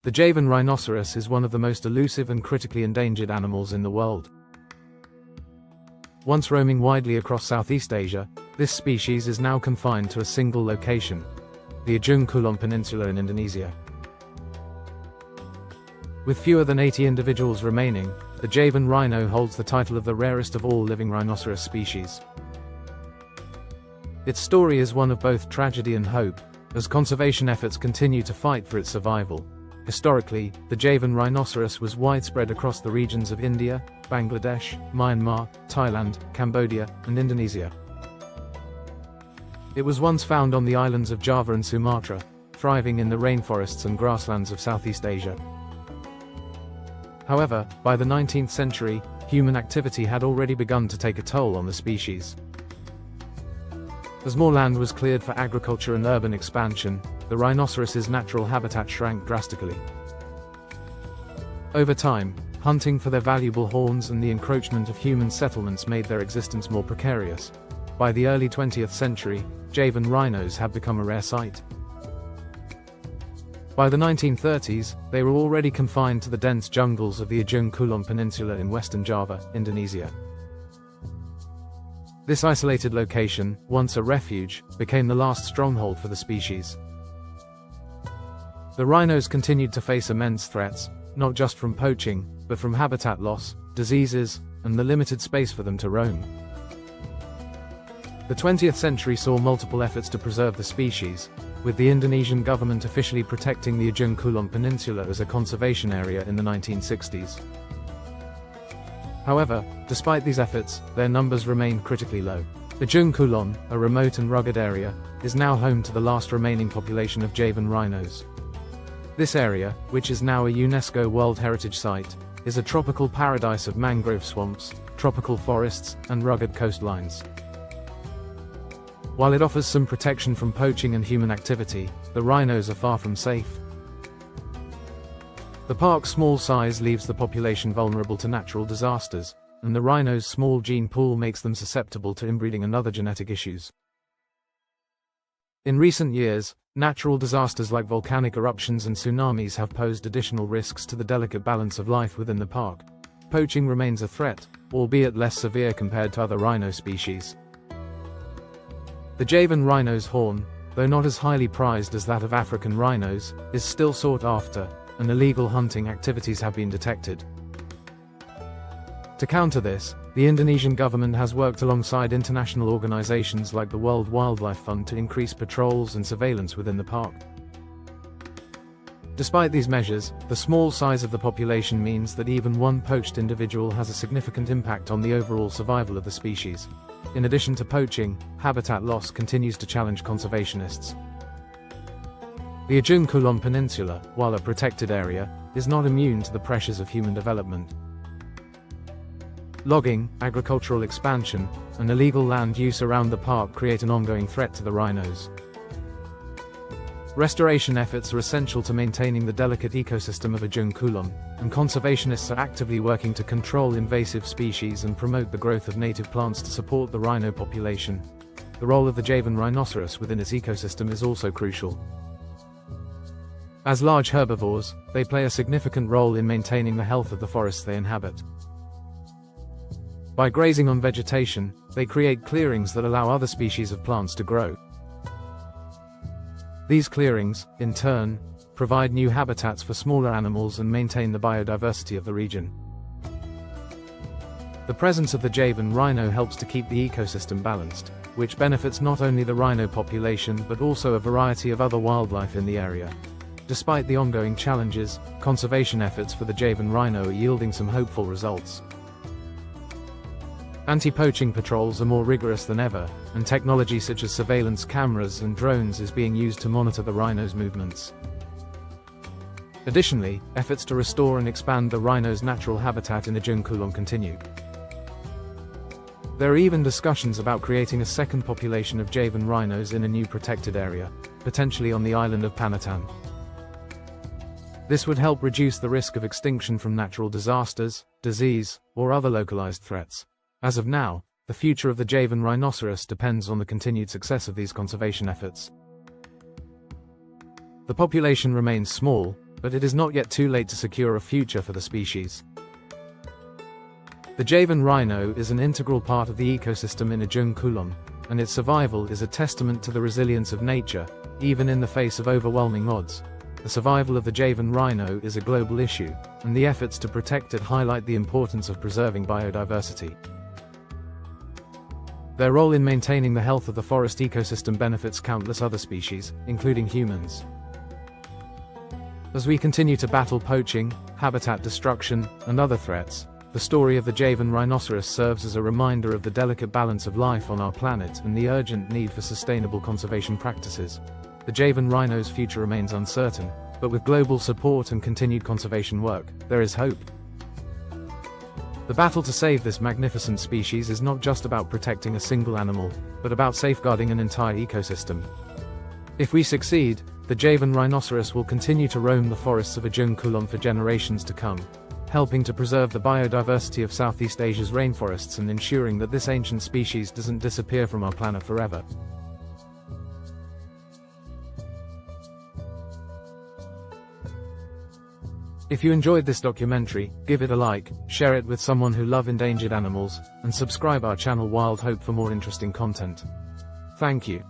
The Javan rhinoceros is one of the most elusive and critically endangered animals in the world. Once roaming widely across Southeast Asia, this species is now confined to a single location, the Ujung Kulon Peninsula in Indonesia. With fewer than 80 individuals remaining, the Javan rhino holds the title of the rarest of all living rhinoceros species. Its story is one of both tragedy and hope, as conservation efforts continue to fight for its survival. Historically, the Javan rhinoceros was widespread across the regions of India, Bangladesh, Myanmar, Thailand, Cambodia, and Indonesia. It was once found on the islands of Java and Sumatra, thriving in the rainforests and grasslands of Southeast Asia. However, by the 19th century, human activity had already begun to take a toll on the species. As more land was cleared for agriculture and urban expansion, the rhinoceros's natural habitat shrank drastically. Over time, hunting for their valuable horns and the encroachment of human settlements made their existence more precarious. By the early 20th century, Javan rhinos had become a rare sight. By the 1930s, they were already confined to the dense jungles of the Ujung Kulon Peninsula in western Java, Indonesia. This isolated location, once a refuge, became the last stronghold for the species. The rhinos continued to face immense threats, not just from poaching, but from habitat loss, diseases, and the limited space for them to roam. The 20th century saw multiple efforts to preserve the species, with the Indonesian government officially protecting the Ujung Kulon Peninsula as a conservation area in the 1960s. However, despite these efforts, their numbers remained critically low. Ujung Kulon, a remote and rugged area, is now home to the last remaining population of Javan rhinos. This area, which is now a UNESCO World Heritage Site, is a tropical paradise of mangrove swamps, tropical forests, and rugged coastlines. While it offers some protection from poaching and human activity, the rhinos are far from safe. The park's small size leaves the population vulnerable to natural disasters, and the rhinos' small gene pool makes them susceptible to inbreeding and other genetic issues. In recent years, natural disasters like volcanic eruptions and tsunamis have posed additional risks to the delicate balance of life within the park. Poaching remains a threat, albeit less severe compared to other rhino species. The Javan rhino's horn, though not as highly prized as that of African rhinos, is still sought after, and illegal hunting activities have been detected. To counter this, the Indonesian government has worked alongside international organizations like the World Wildlife Fund to increase patrols and surveillance within the park. Despite these measures, the small size of the population means that even one poached individual has a significant impact on the overall survival of the species. In addition to poaching, habitat loss continues to challenge conservationists. The Ujung Kulon Peninsula, while a protected area, is not immune to the pressures of human development. Logging, agricultural expansion, and illegal land use around the park create an ongoing threat to the rhinos. Restoration efforts are essential to maintaining the delicate ecosystem of Ujung Kulon, and conservationists are actively working to control invasive species and promote the growth of native plants to support the rhino population. The role of the Javan rhinoceros within its ecosystem is also crucial. As large herbivores, they play a significant role in maintaining the health of the forests they inhabit. By grazing on vegetation, they create clearings that allow other species of plants to grow. These clearings, in turn, provide new habitats for smaller animals and maintain the biodiversity of the region. The presence of the Javan rhino helps to keep the ecosystem balanced, which benefits not only the rhino population but also a variety of other wildlife in the area. Despite the ongoing challenges, conservation efforts for the Javan rhino are yielding some hopeful results. Anti-poaching patrols are more rigorous than ever, and technology such as surveillance cameras and drones is being used to monitor the rhino's movements. Additionally, efforts to restore and expand the rhino's natural habitat in Ujung Kulon continue. There are even discussions about creating a second population of Javan rhinos in a new protected area, potentially on the island of Panatan. This would help reduce the risk of extinction from natural disasters, disease, or other localized threats. As of now, the future of the Javan rhinoceros depends on the continued success of these conservation efforts. The population remains small, but it is not yet too late to secure a future for the species. The Javan rhino is an integral part of the ecosystem in Ujung Kulon, and its survival is a testament to the resilience of nature, even in the face of overwhelming odds. The survival of the Javan rhino is a global issue, and the efforts to protect it highlight the importance of preserving biodiversity. Their role in maintaining the health of the forest ecosystem benefits countless other species, including humans. As we continue to battle poaching, habitat destruction, and other threats, the story of the Javan rhinoceros serves as a reminder of the delicate balance of life on our planet and the urgent need for sustainable conservation practices. The Javan rhino's future remains uncertain, but with global support and continued conservation work, there is hope. The battle to save this magnificent species is not just about protecting a single animal, but about safeguarding an entire ecosystem. If we succeed, the Javan rhinoceros will continue to roam the forests of Ujung Kulon for generations to come, helping to preserve the biodiversity of Southeast Asia's rainforests and ensuring that this ancient species doesn't disappear from our planet forever. If you enjoyed this documentary, give it a like, share it with someone who loves endangered animals, and subscribe our channel Wild Hope for more interesting content. Thank you.